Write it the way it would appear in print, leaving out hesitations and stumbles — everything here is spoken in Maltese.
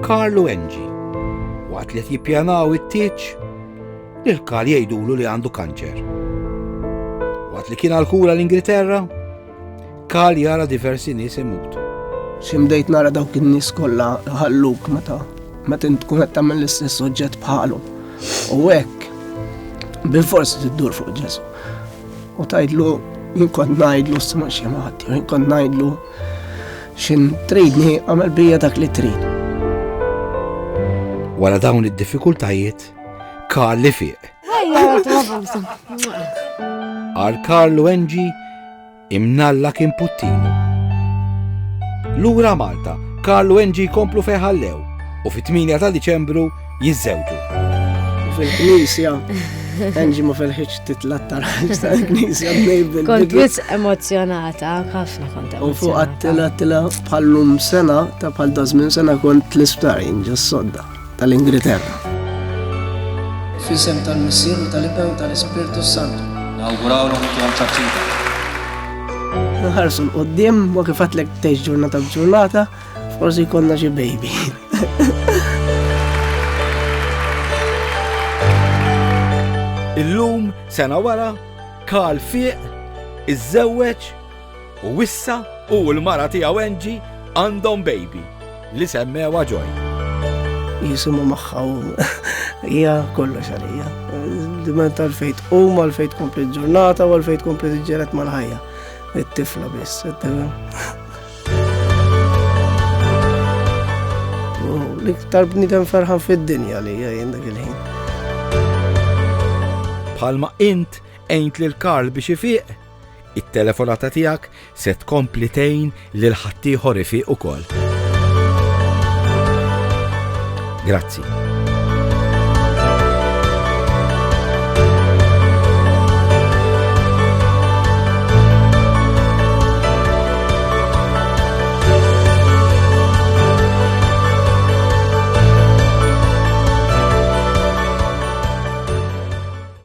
Karl u Angie, waqt li jippjanaw it-tieġ, lil Karl jgħidulu li għandu kanċer. Waqt li kien għall-kura l-Ingilterra, Karl jara diversi nies imutu. Ximdejt nara dawk in-nies kollha ħalluk meta tkun qed tagħmel l-istess oġġett bħalhom. U hekk bil-forsi tiddur fuq Ġesu. U tgħidlu jien kont ngħidlu s'ma xi ħadd, jien kont ngħidlu x'in tridni għamel bija dak li trid. Wara dawn id-diffikultajiet, Karl li fieq. Għal Karl u Angie imnalla kien puttinu. Lura Malta, Karl u Angie komplu feħallew u fit-8 ta' Diċembru jiżżewġu. Fil-knisja, Angie ma felħitx titlattar tal-knisja b'nejbel. Kont wis emozjonata, ħafna kont emozjonata. U fuq għattila bħallum sena, ta' bħal dażmin sena kont l-isptar ġas sodda tal-Ingilterra. Fisem tal-Missier u tal-Ibn u tal-Ispirtu Santu. Nawgurawlhom intom ċaċċita. Nħarsu l-qoddim, ma kifatlek tgħix ġurnata b'ġurnata, forsi jkollna xi baby. Illum, sena wara, Karl fieq, iżżewweġ u wissa u l-mara tiegħu Angie għandhom baby li semmewha Joy. Jisimha magħha hija kollox għalija. Diment tal-fejt huma l-fejt komplet ġurnata u l-fejt komplet iġġeret mal-ħajja. It-tifla biss, l-iktar bniedem ferħan fid-dinja li jien dak il-ħin. Bħalma int għejnt lil Karl biex ifiq, it-telefonata tiegħek se tkompli tgħin lil ħaddieħor ifiq ukoll. Grazzi.